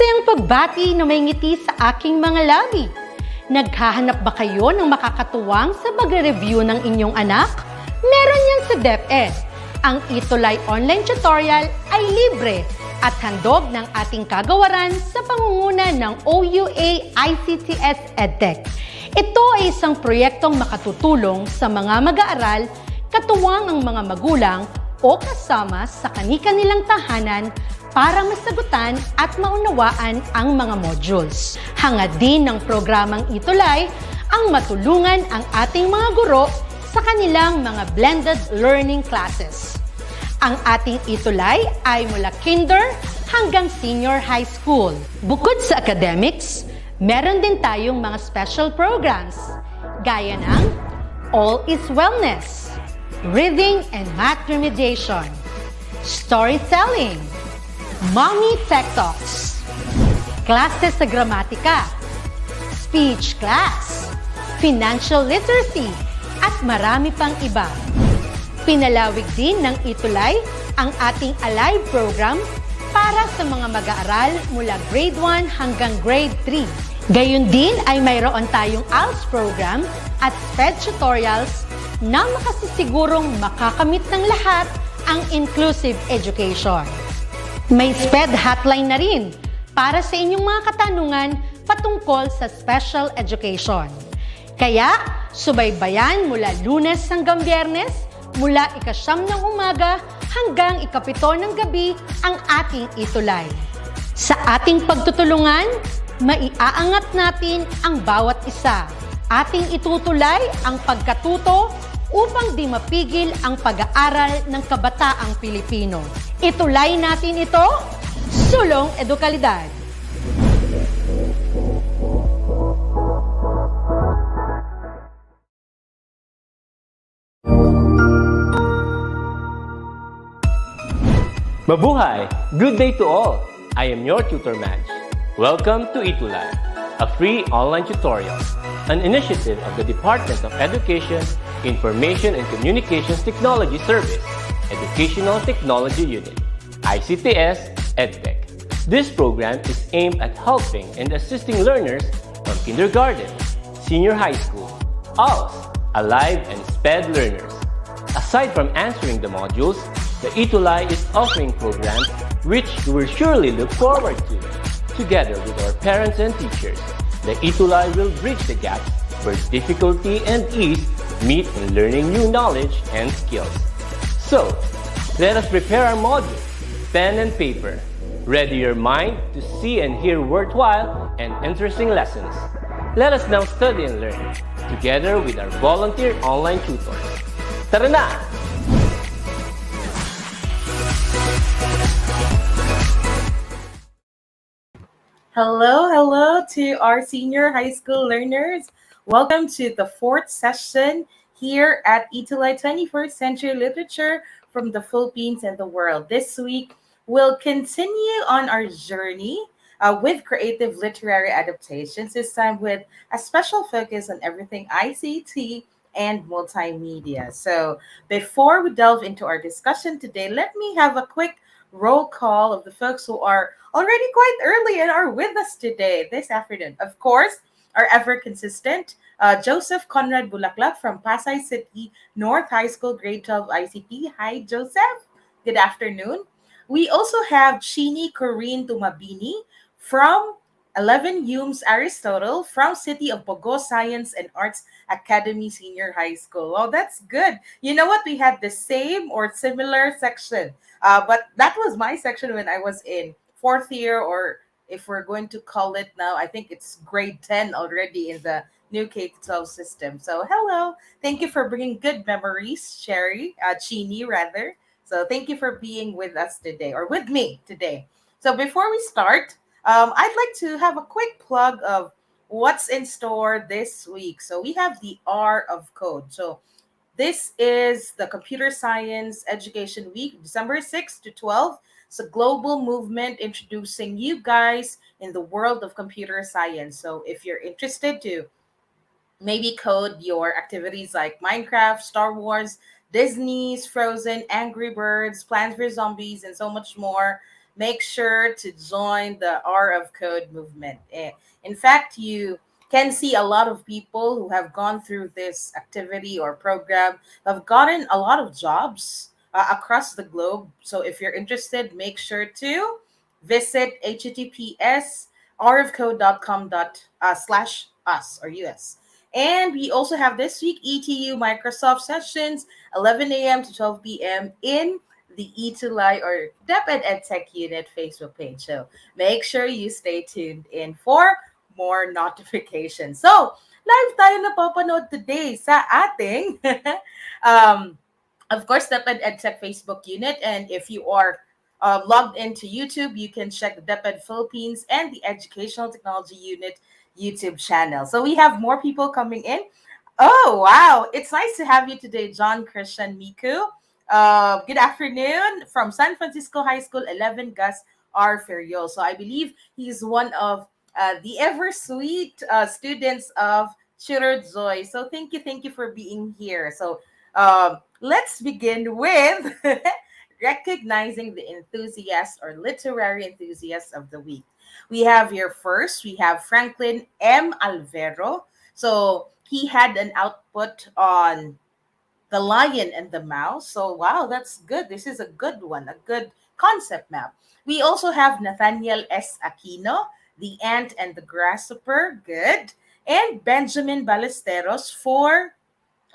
Masayang pagbati na may ngiti sa aking mga labi. Naghahanap ba kayo ng makakatuwang sa pagre-review ng inyong anak? Meron yan sa DepEd. Ang ETUlay online tutorial ay libre at handog ng ating kagawaran sa pangunguna ng OUA ICTS EdTech. Ito ay isang proyektong makatutulong sa mga mag-aaral, katuwang ang mga magulang o kasama sa kani-kanilang tahanan para masagutan at maunawaan ang mga modules. Hangad din ng programang ETUlay ang matulungan ang ating mga guro sa kanilang mga blended learning classes. Ang ating ETUlay ay mula kinder hanggang senior high school. Bukod sa academics, meron din tayong mga special programs gaya ng All is Wellness, Reading and Math Remediation, Storytelling, Mommy Tech Talks, Classes sa Gramatika, Speech Class, Financial Literacy, at marami pang iba. Pinalawig din ng ETUlay ang ating Alive program para sa mga mag-aaral mula grade 1 hanggang grade 3. Gayon din ay mayroon tayong ALS program at SPED tutorials na makasisigurong makakamit ng lahat ang inclusive education. May SPED hotline na rin para sa inyong mga katanungan patungkol sa special education. Kaya, subaybayan mula Lunes hanggang Biyernes, mula 9:00 ng umaga hanggang 7:00 ng gabi ang ating ETUlay. Sa ating pagtutulungan, maiaangat natin ang bawat isa. Ating itutulay ang pagkatuto upang di mapigil ang pag-aaral ng kabataang Pilipino. Itulay natin ito, sulong edukalidad. Mabuhay! Good day to all! I am your tutor Madge. Welcome to ETUlay, a free online tutorial, an initiative of the Department of Education, Information and Communications Technology Service, Educational Technology Unit, ICTS EdTech. This program is aimed at helping and assisting learners from kindergarten, senior high school, ALS, Alive, and SPED learners. Aside from answering the modules, the ETUlay is offering programs which you will surely look forward to. Together with our parents and teachers, the ETUlay will bridge the gaps where difficulty and ease meet in learning new knowledge and skills. So, let us prepare our module, pen and paper. Ready your mind to see and hear worthwhile and interesting lessons. Let us now study and learn, together with our volunteer online tutors. Tara na! Hello to our senior high school learners. Welcome to the 4th session here at ETUlay 21st Century Literature from the Philippines and the world. This week, we'll continue on our journey with creative literary adaptations, this time with a special focus on everything ICT and multimedia. So before we delve into our discussion today, let me have a quick roll call of the folks who are already quite early and are with us today, this afternoon. Of course, our ever consistent Joseph Conrad Bulaklak from Pasay City North High School, grade 12 ICT. Hi, Joseph. Good afternoon. We also have Chini Corinne Tumabini from 11 Humes Aristotle from City of Bogo Science and Arts Academy Senior High School. Oh, that's good. You know what? We had the same or similar section, but that was my section when I was in 4th year, or if we're going to call it now, I think it's grade 10 already in the new K-12 system. So hello. Thank you for bringing good memories, Chini rather. So thank you for being with us today, or with me today. So before we start, I'd like to have a quick plug of what's in store this week. So we have the R of Code. So this is the Computer Science Education Week, December 6th to 12th. It's a global movement introducing you guys in the world of computer science. So if you're interested to maybe code your activities like Minecraft, Star Wars, Disney's Frozen, Angry Birds, Plants vs. Zombies, and so much more, make sure to join the R of Code movement. In fact, you can see a lot of people who have gone through this activity or program have gotten a lot of jobs across the globe. So if you're interested, make sure to visit https rfcode.com slash us or us. And we also have this week ETU Microsoft sessions, 11 a.m. to 12 p.m. in the ETUlay or DepEd EdTech Unit Facebook page. So make sure you stay tuned in for more notifications. So, live tayo napapanood today sa ating um, of course, DepEd EdTech Facebook unit. And if you are logged into YouTube, you can check the DepEd Philippines and the Educational Technology Unit YouTube channel. So we have more people coming in. Oh, wow. It's nice to have you today, John Christian Miku. Good afternoon from San Francisco High School, 11 Gus R. Ferriol. So I believe he's one of the ever sweet students of Shooter Joy. So thank you for being here. So let's begin with recognizing the enthusiast or literary enthusiast of the week. We have here first, we have Franklin M. Alvero. So he had an output on The Lion and the Mouse. So, wow, that's good. This is a good one, a good concept map. We also have Nathaniel S. Aquino, The Ant and the Grasshopper. Good. And Benjamin Ballesteros for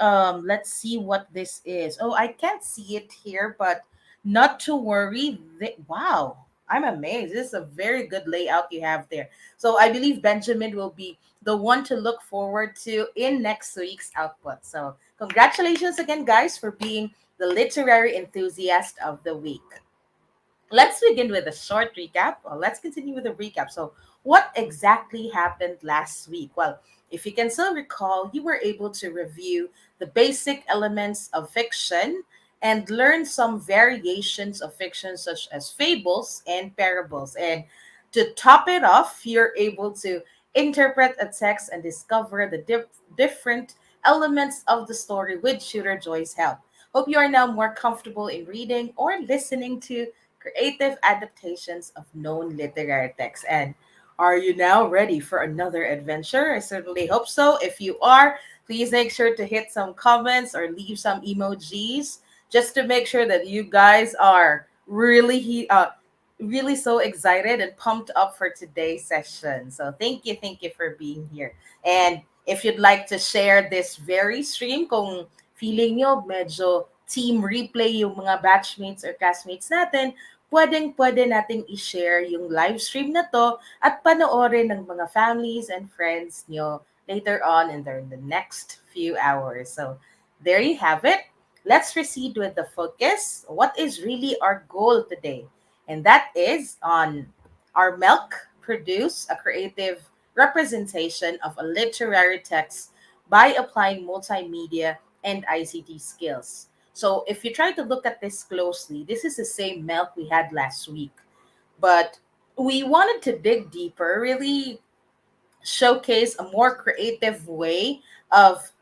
let's see what this is. Oh, I can't see it here, but not to worry. Wow, I'm amazed. This is a very good layout you have there. So I believe Benjamin will be the one to look forward to in next week's output. So congratulations again, guys, for being the literary enthusiast of the week. Let's begin with a short recap. Well, let's continue with a recap. So, what exactly happened last week? Well, if you can still recall, you were able to review the basic elements of fiction and learn some variations of fiction, such as fables and parables. And to top it off, you're able to interpret a text and discover the different elements of the story with Shooter Joy's help. Hope you are now more comfortable in reading or listening to creative adaptations of known literary texts. And are you now ready for another adventure? I certainly hope so. If you are, please make sure to hit some comments or leave some emojis just to make sure that you guys are really so excited and pumped up for today's session. So thank you for being here. And if you'd like to share this very stream, kung feeling nyo medyo team replay yung mga batchmates or classmates natin, pwedeng-pwede nating i-share yung live stream na to at panoorin ng mga families and friends nyo later on in the next few hours. So there you have it. Let's proceed with the focus. What is really our goal today? And that is on our milk produce a creative representation of a literary text by applying multimedia and ICT skills. So if you try to look at this closely, this is the same milk we had last week. But we wanted to dig deeper, really showcase a more creative way of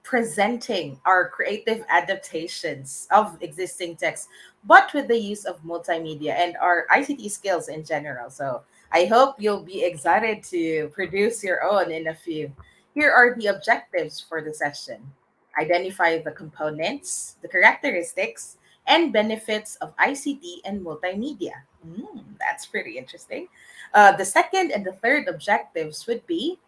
presenting our creative adaptations of existing text, but with the use of multimedia and our ICT skills in general. So I hope you'll be excited to produce your own in a few. Here are the objectives for the session. Identify the components, the characteristics, and benefits of ICT and multimedia. That's pretty interesting. The second and the third objectives would be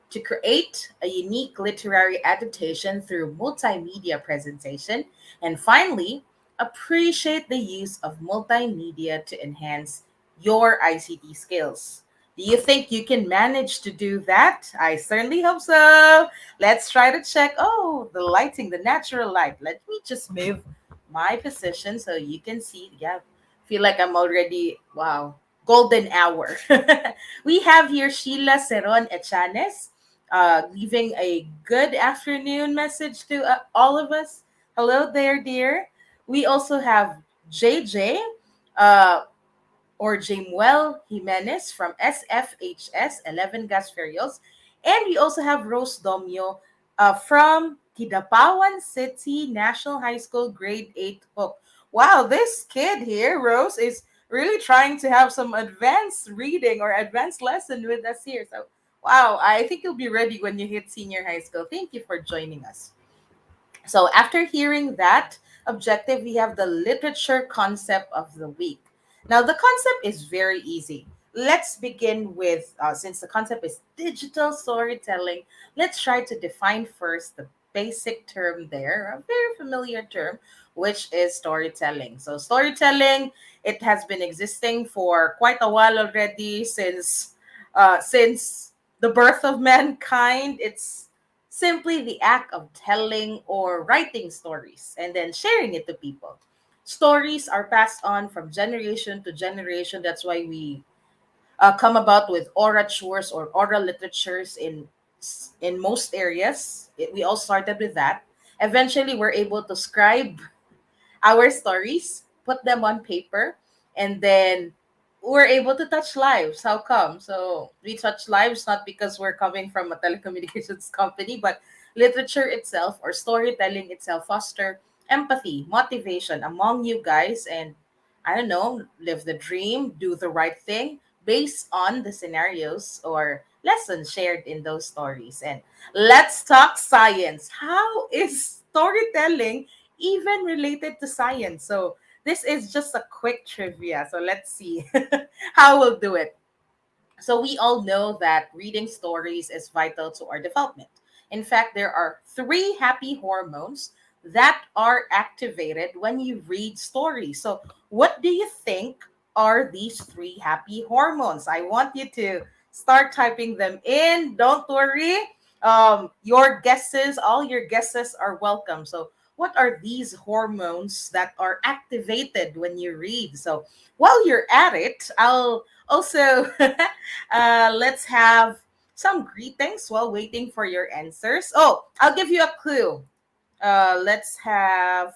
to create a unique literary adaptation through multimedia presentation, and finally, appreciate the use of multimedia to enhance your ICT skills. Do you think you can manage to do that? I certainly hope so. Let's try to check. Oh, the lighting, the natural light. Let me just move my position so you can see. Yeah, feel like I'm already, wow, golden hour. We have here Sheila Seron Echanes leaving a good afternoon message to all of us. Hello there, dear. We also have JJ or Jamuel Jimenez from SFHS 11 Gas Ferrios. And we also have Rose Domio from Kidapawan City National High School Grade 8 Hook. Wow, this kid here, Rose, is really trying to have some advanced reading or advanced lesson with us here. So, wow, I think you'll be ready when you hit senior high school. Thank you for joining us. So, after hearing that objective, we have the literature concept of the week. Now, the concept is very easy. Let's begin with, since the concept is digital storytelling, let's try to define first the basic term there, a very familiar term, which is storytelling. So, storytelling, it has been existing for quite a while already since the birth of mankind. It's simply the act of telling or writing stories and then sharing it to people. Stories are passed on from generation to generation. That's why we come about with oratures or oral literatures in most areas. We all started with that. Eventually, we're able to scribe our stories, put them on paper, and then we're able to touch lives. How come? So we touch lives not because we're coming from a telecommunications company, but literature itself or storytelling itself foster empathy, motivation among you guys, and I don't know, live the dream, do the right thing based on the scenarios or lessons shared in those stories. And let's talk science. How is storytelling even related to science? So this is just a quick trivia. So let's see how we'll do it. So we all know that reading stories is vital to our development. In fact, there are three happy hormones that are activated when you read stories. So what do you think are these three happy hormones? I want you to start typing them in. Don't worry. Your guesses, all your guesses are welcome. So what are these hormones that are activated when you read? So while you're at it, I'll also let's have some greetings while waiting for your answers. Oh, I'll give you a clue. Let's have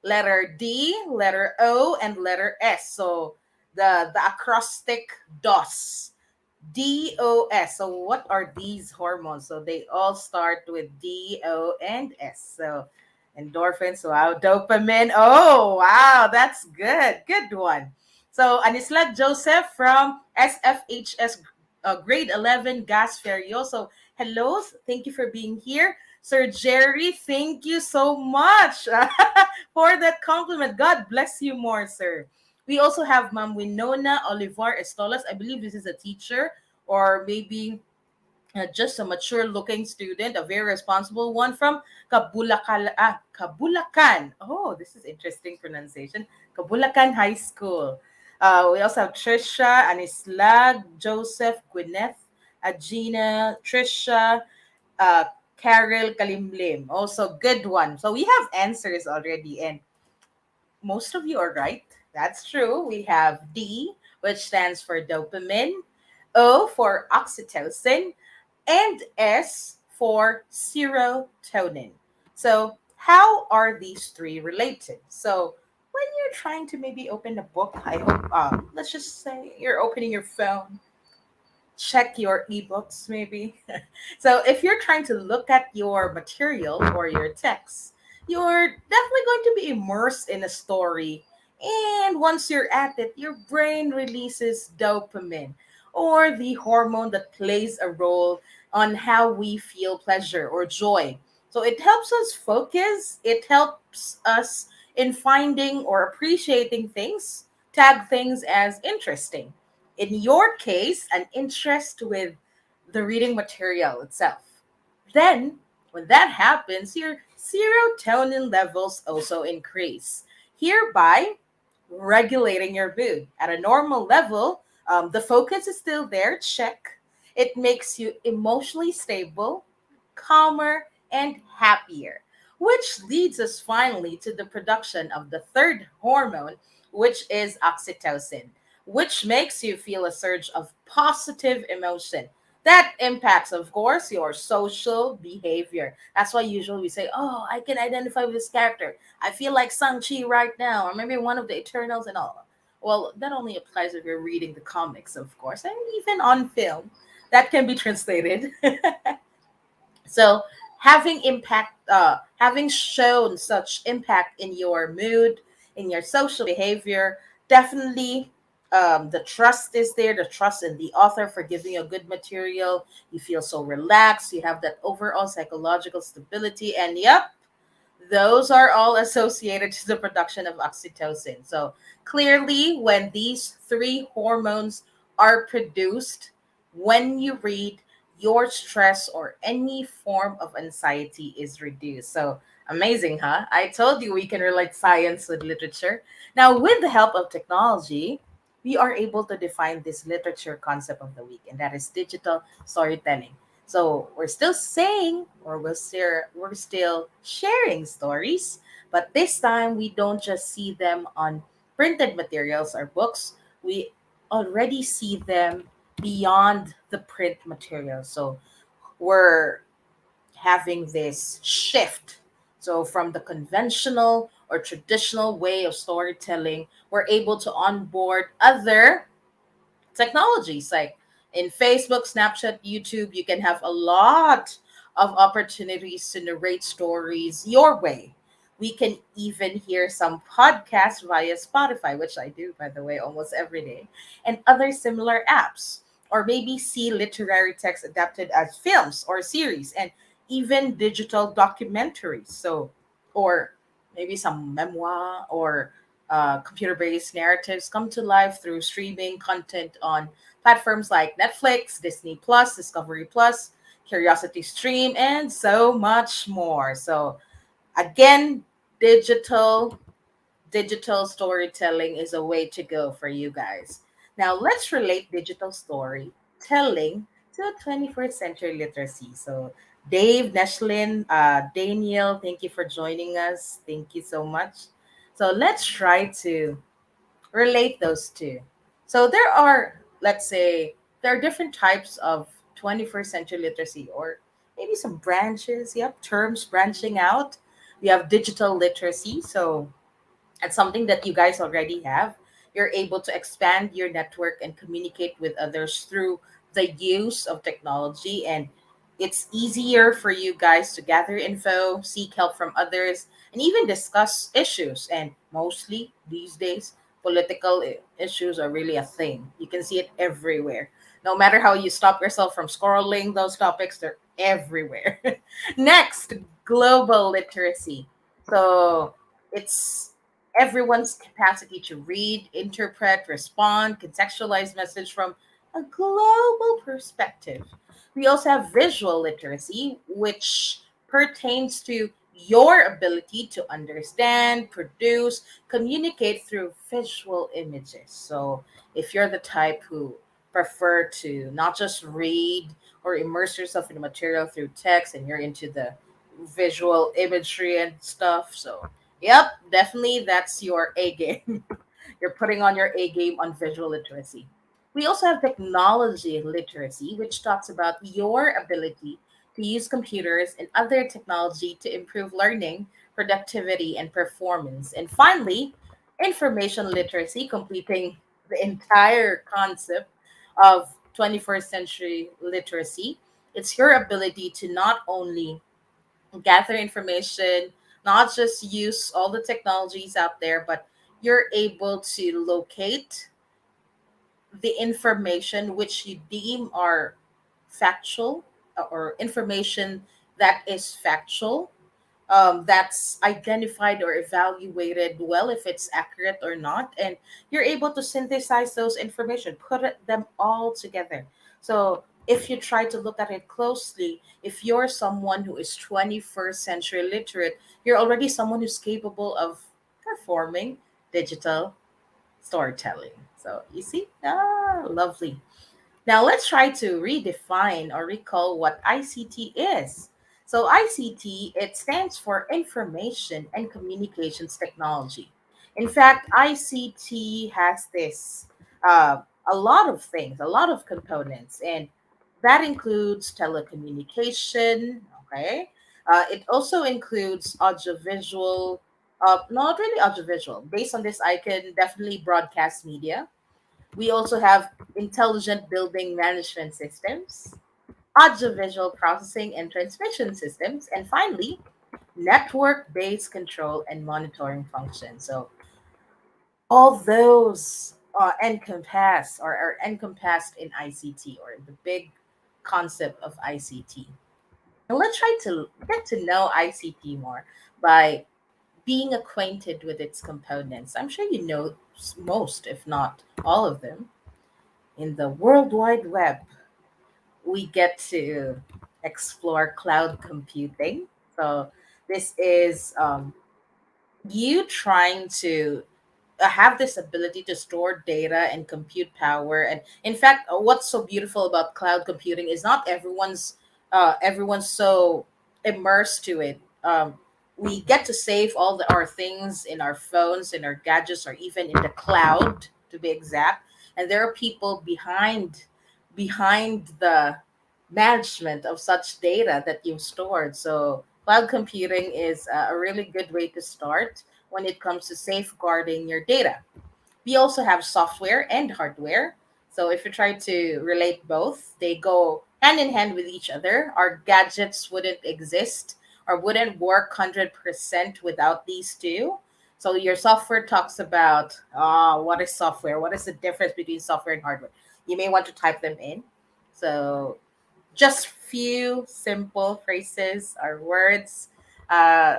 letter D, letter O, and letter S. So the acrostic DOS. DOS. So what are these hormones? So they all start with D, O, and S. So endorphins, wow, dopamine. Oh, wow, that's good. Good one. So Anislad Joseph from SFHS grade 11 Gas Ferio. So hello, thank you for being here. Sir Jerry, thank you so much for that compliment. God bless you more, sir. We also have Ma'am Winona Olivar Estolas. I believe this is a teacher or maybe just a mature looking student, a very responsible one from Kabulacan. Oh, this is interesting pronunciation. Kabulacan High School. We also have Trisha, Anislag, Joseph, Gwyneth, Agina, Trisha, uh, Carol Kalimlim. Also, good one. So we have answers already, and most of you are right. That's true. We have D, which stands for dopamine, O for oxytocin, and S for serotonin. So, how are these three related? So, when you're trying to maybe open a book, I hope, let's just say you're opening your phone, check your ebooks maybe. So if you're trying to look at your material or your text, you're definitely going to be immersed in a story. And once you're at it, your brain releases dopamine or the hormone that plays a role on how we feel pleasure or joy. So it helps us focus, it helps us in finding or appreciating things, tag things as interesting, in your case, an interest with the reading material itself. Then, when that happens, your serotonin levels also increase, hereby regulating your mood. At a normal level, the focus is still there, check. It makes you emotionally stable, calmer, and happier, which leads us finally to the production of the third hormone, which is oxytocin, which makes you feel a surge of positive emotion. That impacts, of course, your social behavior. That's why usually we say, oh, I can identify with this character. I feel like Shang-Chi right now, or maybe one of the Eternals and all. Well, that only applies if you're reading the comics, of course, and even on film. That can be translated. So having shown such impact in your mood, in your social behavior, definitely The trust is there, the trust in the author for giving you good material. You feel so relaxed, you have that overall psychological stability, and yep, those are all associated to the production of oxytocin. So clearly, when these three hormones are produced when you read, your stress or any form of anxiety is reduced. So amazing, huh? I told you we can relate science with literature. Now, with the help of technology, we are able to define this literature concept of the week, and that is digital storytelling. So we're still saying, or we're still sharing stories, but this time we don't just see them on printed materials or books. We already see them beyond the print material. So we're having this shift. So from the conventional or traditional way of storytelling, we're able to onboard other technologies like in Facebook, Snapchat, YouTube. You can have a lot of opportunities to narrate stories your way. We can even hear some podcasts via Spotify, which I do, by the way, almost every day, and other similar apps. Or maybe see literary text adapted as films or series, and even digital documentaries. So, or maybe some memoir or computer based narratives come to life through streaming content on platforms like Netflix, Disney Plus, Discovery Plus, Curiosity Stream, and so much more. So, again, digital digital storytelling is a way to go for you guys. Now, let's relate digital storytelling to 21st century literacy. So, Dave, Neshlin, Daniel, thank you for joining us. Thank you so much. So, let's try to relate those two. So, there are, let's say, there are different types of 21st century literacy, or maybe some branches, yep, terms branching out. We have digital literacy. So, and something that you guys already have. You're able to expand your network and communicate with others through the use of technology. And it's easier for you guys to gather info, seek help from others, and even discuss issues. And mostly these days, political issues are really a thing. You can see it everywhere. No matter how you stop yourself from scrolling those topics, they're everywhere. Next, global literacy. So it's everyone's capacity to read, interpret, respond, contextualize message from a global perspective. We also have visual literacy, which pertains to your ability to understand, produce, communicate through visual images. So, if you're the type who prefer to not just read or immerse yourself in the material through text and you're into the visual imagery and stuff, so yep, definitely that's your A game. You're putting on your A game on visual literacy. We also have technology literacy, which talks about your ability to use computers and other technology to improve learning, productivity, and performance. And finally, information literacy, completing the entire concept of 21st century literacy. It's your ability to not only gather information, not just use all the technologies out there, but you're able to locate the information which you deem are factual, or information that is factual, that's identified or evaluated well if it's accurate or not, and you're able to synthesize those information, them all together. So if you try to look at it closely, if you're someone who is 21st century literate, you're already someone who's capable of performing digital storytelling. So you see, lovely. Now let's try to redefine or recall what ICT is. So ICT, it stands for Information and Communications Technology. In fact, ICT has this a lot of things, a lot of components, and that includes telecommunication. Okay, it also includes audiovisual. Not really audiovisual. Based on this, I can definitely broadcast media. We also have intelligent building management systems, audiovisual processing and transmission systems, and finally, network based control and monitoring functions. So, all those encompass or encompassed in ICT, or the big concept of ICT. And let's try to get to know ICT more by being acquainted with its components. I'm sure you know most, if not all of them. In the World Wide Web, we get to explore cloud computing. So this is you trying to have this ability to store data and compute power. And in fact, what's so beautiful about cloud computing is not everyone's so immersed to it. We get to save our things in our phones, in our gadgets, or even in the cloud, to be exact. And there are people behind the management of such data that you've stored. So cloud computing is a really good way to start when it comes to safeguarding your data. We also have software and hardware. So if you try to relate both, they go hand in hand with each other. Our gadgets wouldn't exist or wouldn't work 100% without these two. So your software talks about what is software? What is the difference between software and hardware? You may want to type them in. So just few simple phrases or words. Uh,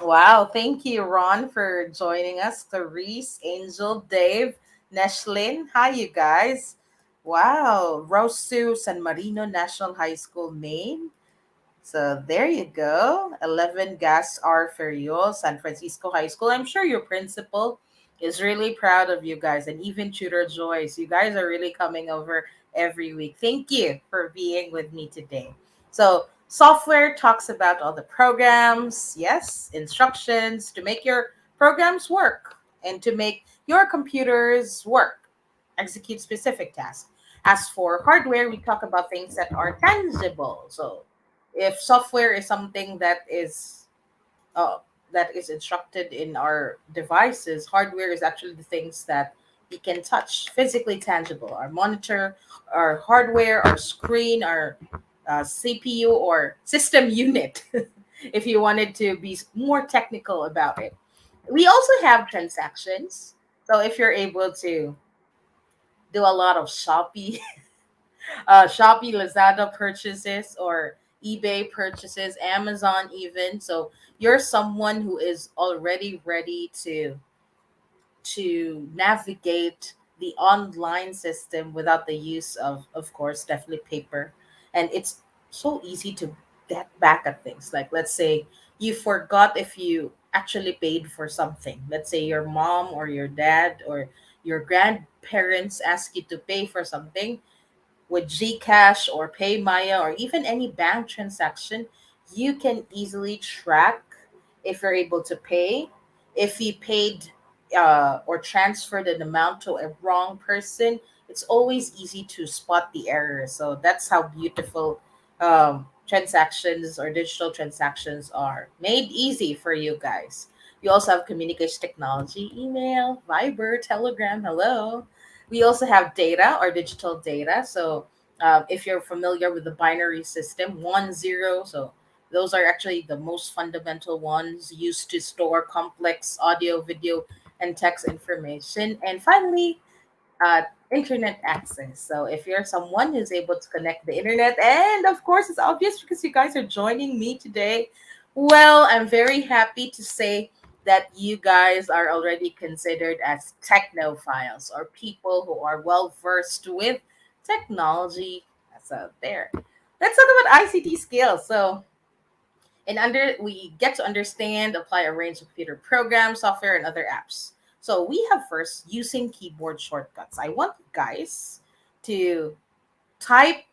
Wow, thank you, Ron, for joining us. Therese, Angel, Dave, Neshlin. Hi, you guys. Wow, Rosu San Marino National High School, Maine. So there you go. 11 Gas R Ferriol, San Francisco High School. I'm sure your principal is really proud of you guys, and even Tutor Joyce. You guys are really coming over every week. Thank you for being with me today. So, software talks about all the programs, yes, instructions to make your programs work and to make your computers work, execute specific tasks. As for hardware, we talk about things that are tangible. So, if software is something uh, that is instructed in our devices, hardware is actually the things that we can touch, physically tangible. Our monitor, our hardware, our screen, our CPU or system unit, if you wanted to be more technical about it. We also have transactions. So if you're able to do a lot of Shopee Shopee, Lazada purchases, or eBay purchases, Amazon even. So you're someone who is already ready to navigate the online system without the use of course, definitely paper. And it's so easy to get back at things. Like, let's say you forgot if you actually paid for something. Let's say your mom or your dad or your grandparents ask you to pay for something with Gcash or PayMaya or even any bank transaction, you can easily track if you're able to pay, if you paid or transferred an amount to a wrong person. It's always easy to spot the error. So that's how beautiful transactions or digital transactions are made easy for you guys. We also have communication technology, email, Viber, Telegram. Hello. We also have data or digital data. So if you're familiar with the binary system, 1 0, so those are actually the most fundamental ones used to store complex audio, video, and text information. And finally, uh, internet access. So if you're someone who's able to connect the internet, and of course it's obvious because you guys are joining me today, well, I'm very happy to say that you guys are already considered as technophiles, or people who are well versed with technology. So there. Let's talk about ICT skills. So and under we get to understand, apply a range of computer programs, software, and other apps. So we have first using keyboard shortcuts. I want you guys to type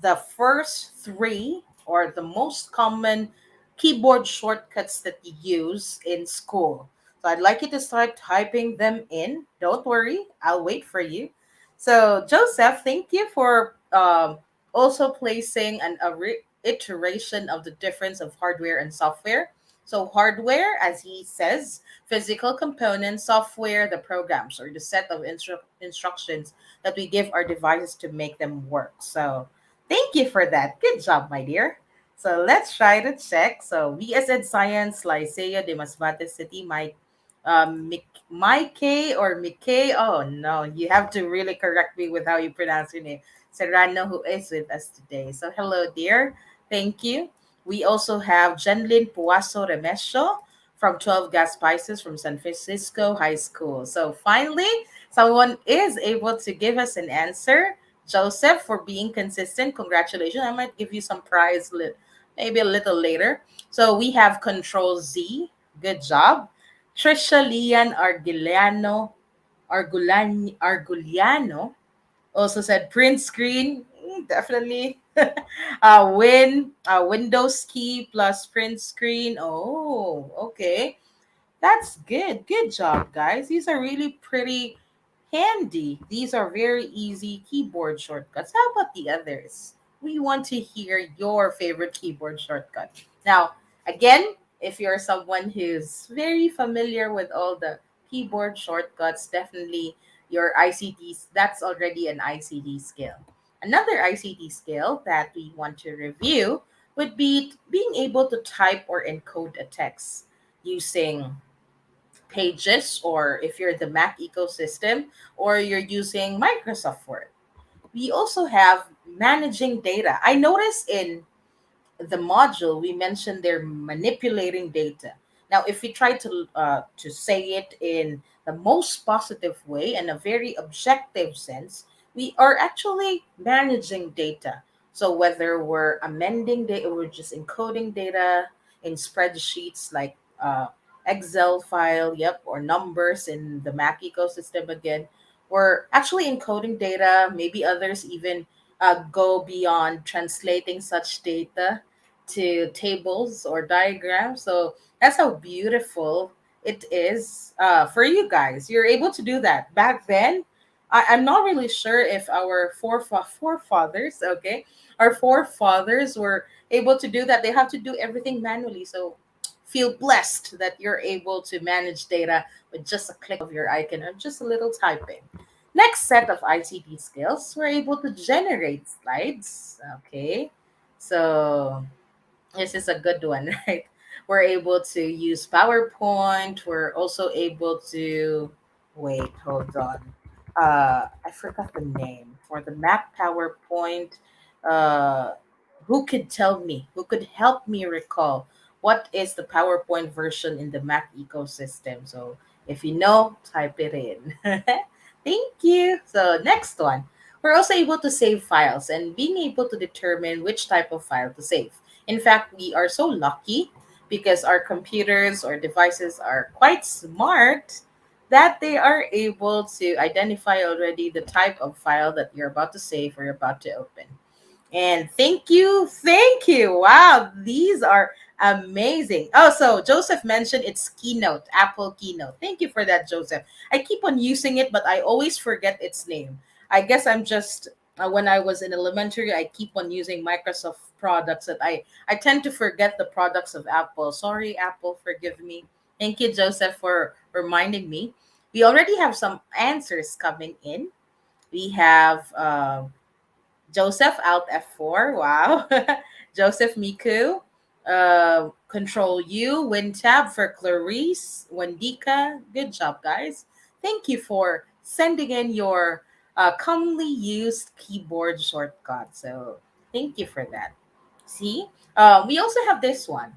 the first three or the most common keyboard shortcuts that you use in school. So I'd like you to start typing them in. Don't worry, I'll wait for you. So Joseph, thank you for also placing a reiteration of the difference of hardware and software. So hardware, as he says, physical components, software, the programs or the set of instructions that we give our devices to make them work. So thank you for that. Good job, my dear. So let's try to check. So we as Ed Science, Liceo de Masbate City, Mike Mike or Mike. Oh no, you have to really correct me with how you pronounce your name. Serrano, who is with us today. So hello, dear. Thank you. We also have Jenlyn Puaso Remesio from 12 Gas Spices from San Francisco High School. So finally, someone is able to give us an answer. Joseph, for being consistent, congratulations. I might give you some prize maybe a little later. So we have Control Z. Good job. Trisha Lian Arguliano also said print screen. Definitely. Windows key plus print screen. Oh, okay. That's good. Good job, guys. These are really pretty handy. These are very easy keyboard shortcuts. How about the others? We want to hear your favorite keyboard shortcut. Now, again, if you're someone who's very familiar with all the keyboard shortcuts, definitely your ICTs, that's already an ICT skill. Another ICT skill that we want to review would be being able to type or encode a text using Pages, or if you're the Mac ecosystem, or you're using Microsoft Word. We also have managing data. I noticed in the module we mentioned they're manipulating data. Now if we try to say it in the most positive way and a very objective sense, we are actually managing data. So whether we're amending data, we're just encoding data in spreadsheets like Excel file, yep, or numbers in the Mac ecosystem. Again, we're actually encoding data. Maybe others even go beyond translating such data to tables or diagrams. So that's how beautiful it is for you guys. You're able to do that. Back then, I'm not really sure if our forefathers, okay, our forefathers were able to do that. They have to do everything manually. So feel blessed that you're able to manage data with just a click of your icon or just a little typing. Next set of ICT skills, we're able to generate slides. Okay. So this is a good one, right? We're able to use PowerPoint. We're also able to wait, hold on. I forgot the name for the Mac PowerPoint. Uh, who could tell me? Who could help me recall what is the PowerPoint version in the Mac ecosystem? So if you know, type it in. Thank you. So next one. We're also able to save files and being able to determine which type of file to save. In fact, we are so lucky because our computers or devices are quite smart that they are able to identify already the type of file that you're about to save or you're about to open. And thank you, thank you. Wow, these are amazing. Oh, so Joseph mentioned it's Keynote, Apple Keynote. Thank you for that, Joseph. I keep on using it, but I always forget its name. I guess I'm just when I was in elementary, I keep on using Microsoft products that I tend to forget the products of Apple. Sorry, Apple, forgive me. Thank you, Joseph, for reminding me. We already have some answers coming in. We have Joseph Alt F4. Wow. Joseph Miku. Control U. Win tab for Clarice. Wendika. Good job, guys. Thank you for sending in your commonly used keyboard shortcut. So thank you for that. See, we also have this one.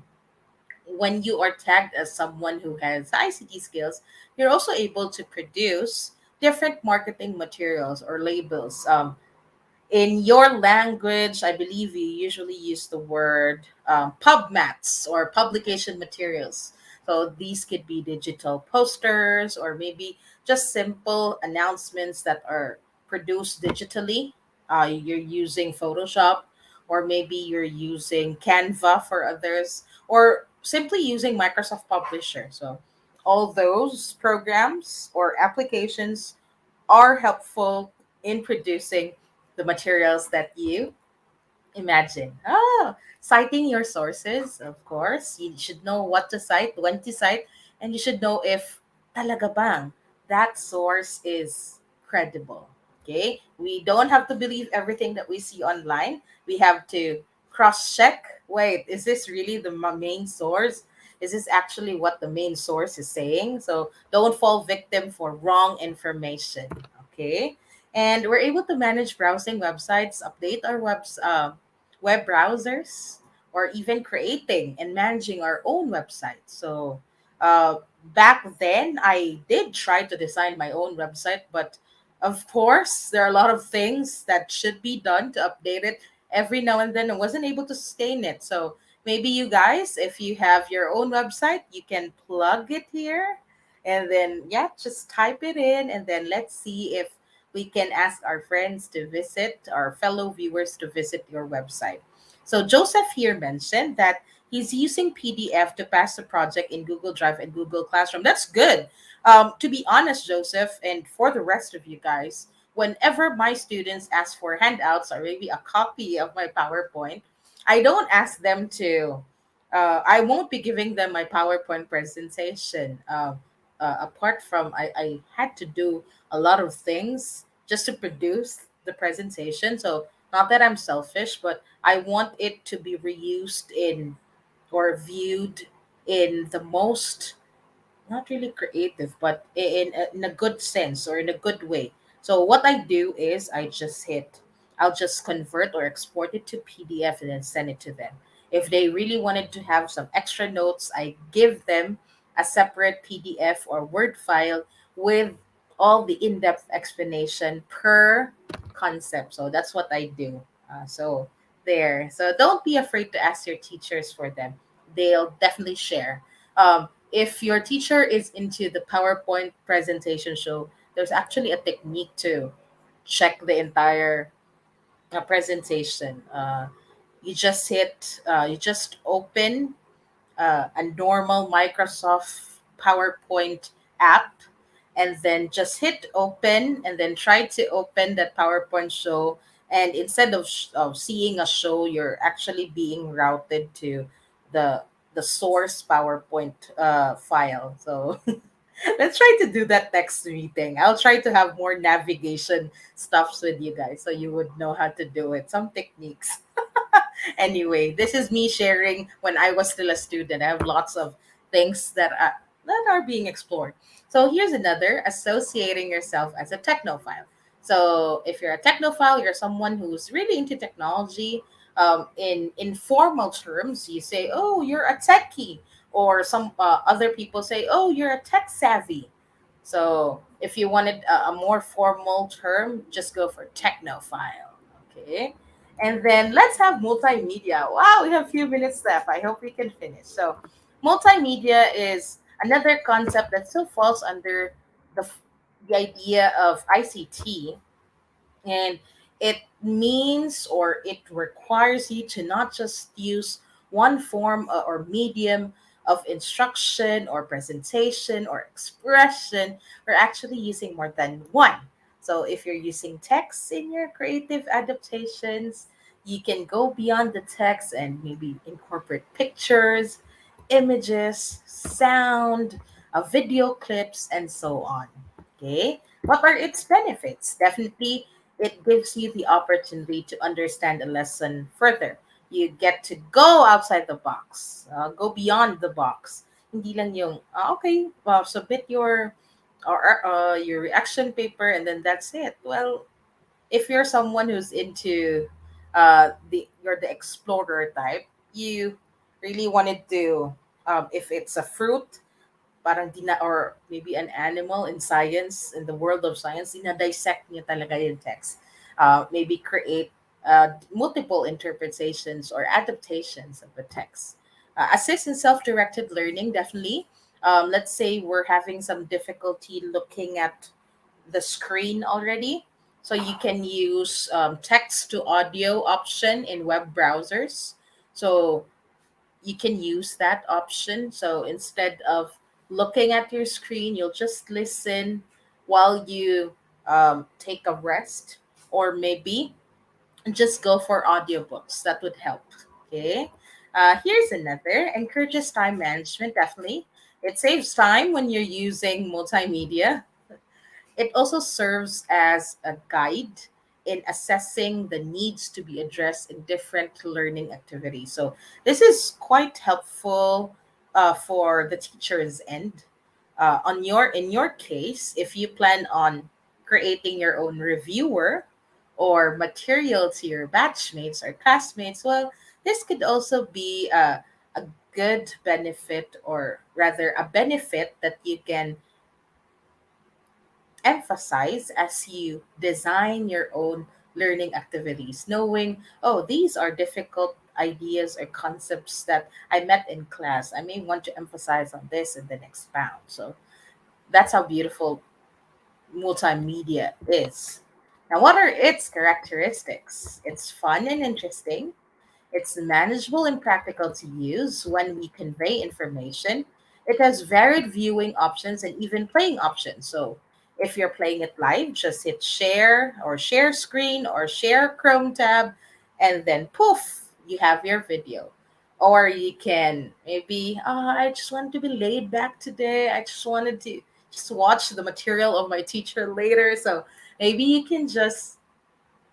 When you are tagged as someone who has ICT skills, you're also able to produce different marketing materials or labels. In your language, I believe you usually use the word PubMats or publication materials. So these could be digital posters or maybe just simple announcements that are produced digitally. You're using Photoshop, or maybe you're using Canva for others, or simply using Microsoft Publisher. So all those programs or applications are helpful in producing the materials that you imagine. Oh, citing your sources, of course. You should know what to cite, when to cite, and you should know if talaga bang that source is credible. Okay? We don't have to believe everything that we see online. We have to cross check. Wait, is this really the main source? is this actually what the main source is saying? So don't fall victim for wrong information. Okay. And we're able to manage browsing websites, update our web browsers, or even creating and managing our own website. So uh, back then, I did try to design my own website, but of course, there are a lot of things that should be done to update it every now and then. I wasn't able to sustain it. So maybe you guys, if you have your own website, you can plug it here and then, yeah, just type it in and then let's see if we can ask our friends to visit, our fellow viewers to visit your website. So Joseph here mentioned that he's using PDF to pass the project in Google Drive and Google Classroom. That's good. To be honest, Joseph, and for the rest of you guys, whenever my students ask for handouts or maybe a copy of my PowerPoint, I don't ask them to. I won't be giving them my PowerPoint presentation. Apart from, I had to do a lot of things just to produce the presentation. So not that I'm selfish, but I want it to be reused in or viewed in the most, not really creative, but in a good sense or in a good way. So what I do is I'll just convert or export it to PDF and then send it to them. If they really wanted to have some extra notes, I give them a separate PDF or Word file with all the in-depth explanation per concept. So that's what I do. So there. So don't be afraid to ask your teachers for them. They'll definitely share. If your teacher is into the PowerPoint presentation show, there's actually a technique to check the entire presentation. You just open a normal Microsoft PowerPoint app and then just hit open and then try to open that PowerPoint show. And instead of seeing a show, you're actually being routed to the the source PowerPoint file. So let's try to do that next meeting. I'll try to have more navigation stuffs with you guys so you would know how to do it. Some techniques. Anyway, this is me sharing when I was still a student. I have lots of things that are being explored. So here's another, associating yourself as a technophile. So if you're a technophile, you're someone who's really into technology. In informal terms, you say, "Oh, you're a techie," or some other people say, "Oh, you're a tech savvy." So if you wanted a more formal term, just go for technophile. Okay. And then let's have multimedia. Wow, we have a few minutes left. I hope we can finish. So, multimedia is another concept that still falls under the, the idea of ICT, and it means or it requires you to not just use one form or medium of instruction or presentation or expression. We're actually using more than one. So if you're using text in your creative adaptations, you can go beyond the text and maybe incorporate pictures, images, sound, video clips, and so on. Okay, what are its benefits? Definitely, it gives you the opportunity to understand a lesson further. You get to go outside the box, go beyond the box. Hindi lang yung, okay, submit your reaction paper and then that's it. Well, if you're someone who's into you're the explorer type, you really wanted to, if it's a fruit, parang or maybe an animal in science, in the world of science, dissect niya talaga yung text. Maybe create multiple interpretations or adaptations of the text. Assist in self-directed learning, definitely. Let's say we're having some difficulty looking at the screen already. So you can use text to audio option in web browsers. So you can use that option. So instead of looking at your screen, you'll just listen while you take a rest, or maybe just go for audiobooks. That would help. Okay. Here's another, encourages time management. Definitely. It saves time when you're using multimedia. It also serves as a guide in assessing the needs to be addressed in different learning activities. So this is quite helpful for the teacher's end. In your case, if you plan on creating your own reviewer or material to your batchmates or classmates, well, this could also be a good benefit, or rather a benefit that you can emphasize as you design your own learning activities, knowing, oh, these are difficult ideas or concepts that I met in class. I may want to emphasize on this and then expound. So that's how beautiful multimedia is. Now, what are its characteristics? It's fun and interesting. It's manageable and practical to use when we convey information. It has varied viewing options and even playing options. So if you're playing it live, just hit share or share screen or share Chrome tab, and then poof, you have your video. Or you can maybe, I just wanted to be laid back today. I just wanted to just watch the material of my teacher later. So maybe you can just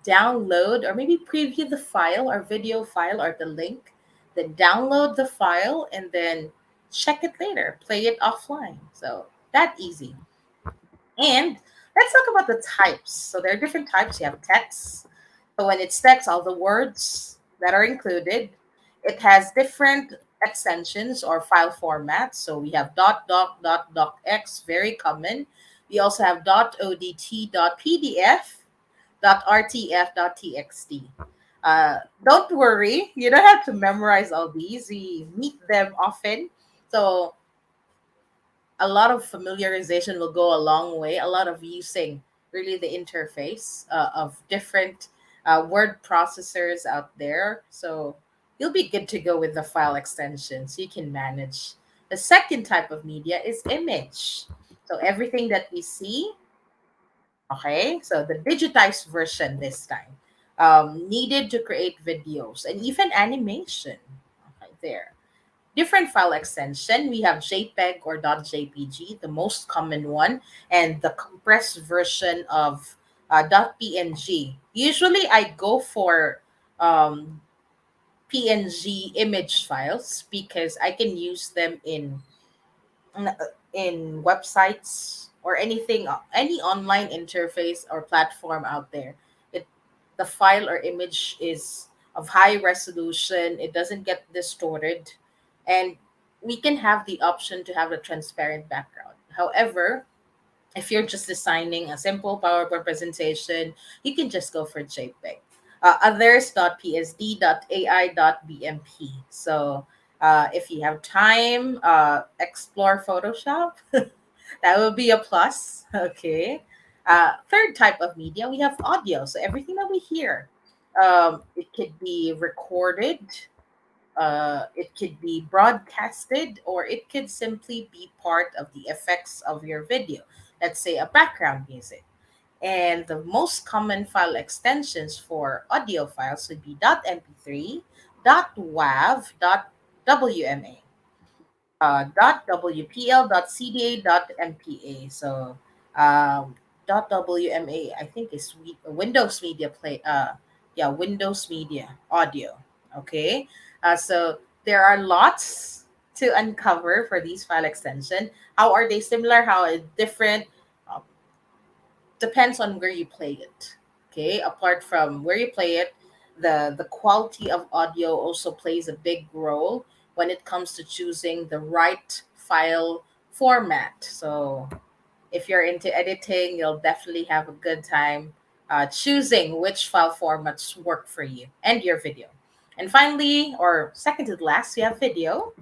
download or maybe preview the file or video file or the link, then download the file and then check it later, play it offline. So that easy. And let's talk about the types. So there are different types. You have text. So when it's text, all the words that are included, it has different extensions or file formats. So we have .doc.docx, very common. We also have .odt.pdf, .rtf.txt. Don't worry, you don't have to memorize all these. We meet them often. So a lot of familiarization will go a long way. A lot of using really the interface of different word processors out there. So you'll be good to go with the file extensions. You can manage. The second type of media is image. So everything that we see, okay, so the digitized version this time, needed to create videos and even animation. Okay, there. Different file extension. We have JPEG or .jpg, the most common one, and the compressed version of .png. Usually, I go for um, PNG image files because I can use them in websites or anything, any online interface or platform out there. It The file or image is of high resolution. It doesn't get distorted, and we can have the option to have a transparent background. However, if you're just designing a simple PowerPoint presentation, you can just go for JPEG. Others .psd, .ai, .bmp. So if you have time, explore Photoshop. That would be a plus. Okay. Third type of media, we have audio. So everything that we hear, it could be recorded, it could be broadcasted, or it could simply be part of the effects of your video. Let's say a background music. And the most common file extensions for audio files would be .mp3, .wav, .wma, .wpl, .cda, .mpa. So .wma, I think is Windows Media Play. Yeah, Windows Media Audio. Okay. So there are lots to uncover for these file extension. How are they similar? How are they different? Uh, Depends on where you play it. Okay. Apart from where you play it, the quality of audio also plays a big role when it comes to choosing the right file format. So if you're into editing, you'll definitely have a good time choosing which file formats work for you and your video. And finally, or second to the last, we have video.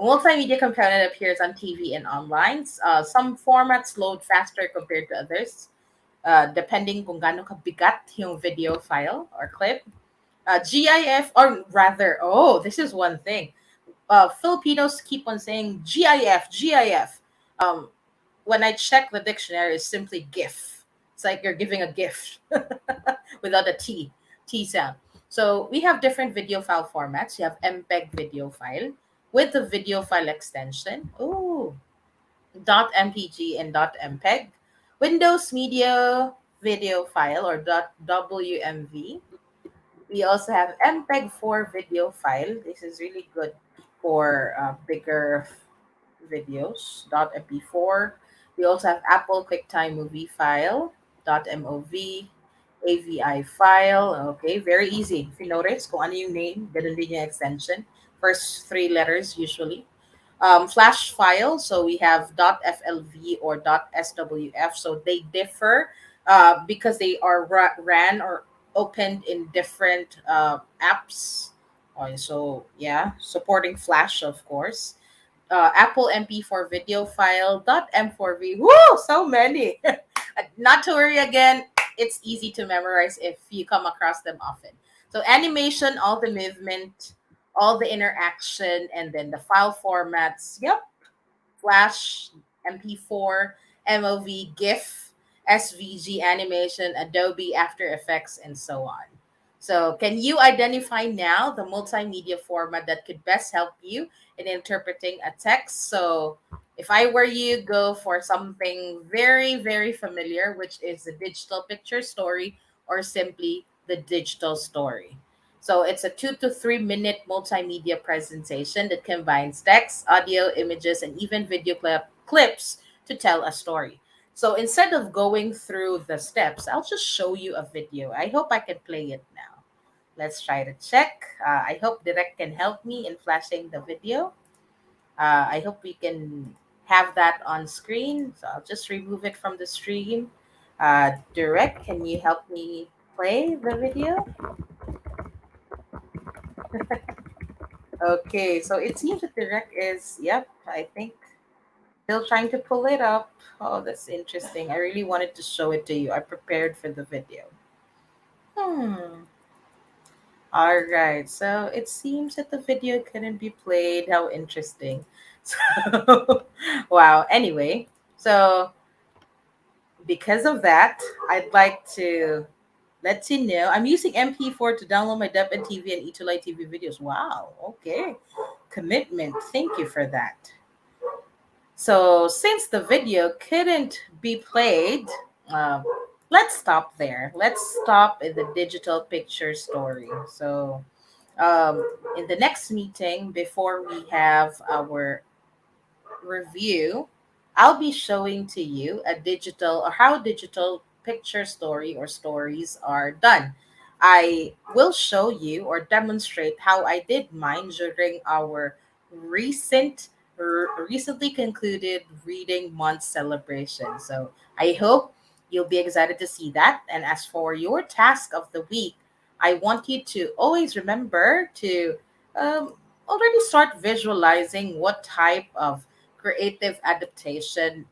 Multimedia component appears on TV and online. Some formats load faster compared to others, depending kung gaano kabigat yung video file or clip. GIF, or rather, oh, this is one thing. Filipinos keep on saying GIF, GIF. Um, when I check the dictionary, it's simply GIF. It's like you're giving a gift without a T sound. So we have different video file formats. You have MPEG video file with the video file extension. Ooh, .mpg and .mpeg. Windows Media video file or .wmv. We also have MPEG 4 video file. This is really good. for bigger videos, .mp4. We also have Apple QuickTime Movie File, .mov, AVI file. Okay, very easy. If you notice, kung ano yung name, ganun din yung extension. First three letters usually. Flash file, so we have .flv or .swf, so they differ because they are ran or opened in different apps. So yeah, supporting Flash, of course. Apple MP4 video file, .m4v. Woo, so many. Not to worry again, it's easy to memorize if you come across them often. So animation, all the movement, all the interaction, and then the file formats. Yep, Flash, MP4, MOV, GIF, SVG animation, Adobe After Effects, and so on. So, can you identify now the multimedia format that could best help you in interpreting a text? So, if I were you, go for something very, very familiar, which is the digital picture story or simply the digital story. So, it's a 2 to 3 minute multimedia presentation that combines text, audio, images, and even video clips to tell a story. So instead of going through the steps, I'll just show you a video. I hope I can play it now. Let's try to check. I hope Direct can help me in flashing the video. I hope we can have that on screen. So I'll just remove it from the stream. Direct, can you help me play the video? Okay, so it seems that Direct is, yep, I think still trying to pull it up. Oh, that's interesting. I really wanted to show it to you. I prepared for the video. All right. So it seems that the video couldn't be played. How interesting. So, wow. Anyway, so because of that, I'd like to let you know I'm using MP4 to download my DepEd TV and ETUlay TV videos. Wow. Okay. Commitment. Thank you for that. So since the video couldn't be played, let's stop there. Let's stop in the digital picture story. So in the next meeting, before we have our review, I'll be showing to you a digital or how digital picture story or stories are done. I will show you or demonstrate how I did mine during our recently concluded reading month celebration. So I hope you'll be excited to see that. And as for your task of the week, I want you to always remember to already start visualizing what type of creative adaptation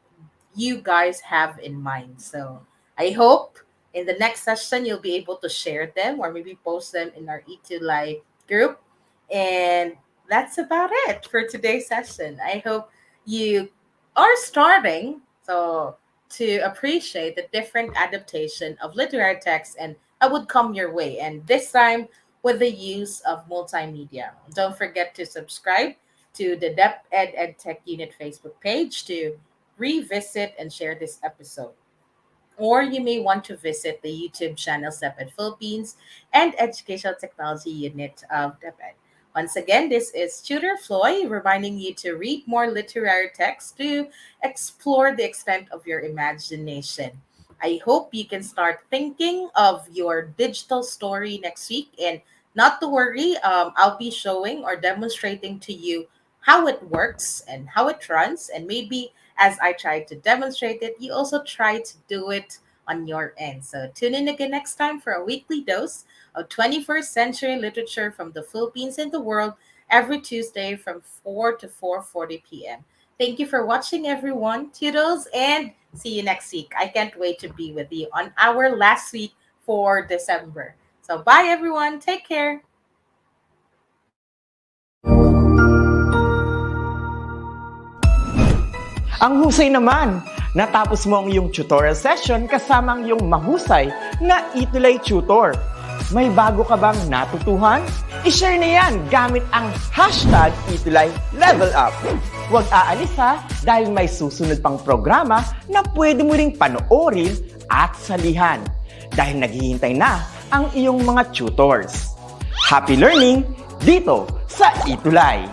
you guys have in mind. So I hope in the next session you'll be able to share them or maybe post them in our ETUlay group. And that's about it for today's session. I hope you are starting to appreciate the different adaptation of literary text and that would come your way. And this time with the use of multimedia. Don't forget to subscribe to the DepEd EdTech Unit Facebook page to revisit and share this episode. Or you may want to visit the YouTube channel DepEd Philippines and Educational Technology Unit of DepEd. Once again, this is Tutor Floy reminding you to read more literary text to explore the extent of your imagination. I hope you can start thinking of your digital story next week. And not to worry, I'll be showing or demonstrating to you how it works and how it runs. And maybe as I try to demonstrate it, you also try to do it on your end. So tune in again next time for a weekly dose of 21st century literature from the Philippines and the world every Tuesday from 4 to 4:40 p.m. Thank you for watching, everyone. Toodles, and see you next week. I can't wait to be with you on our last week for December. So bye, everyone. Take care. Ang husay naman! Natapos mo ang iyong tutorial session kasama ang iyong mahusay na ETUlay tutor. May bago ka bang natutuhan? I-share na yan gamit ang hashtag #ETUlayLevelUp. Huwag aalis ha dahil may susunod pang programa na pwede mo ring panoorin at salihan dahil naghihintay na ang iyong mga tutors. Happy learning dito sa ETUlay!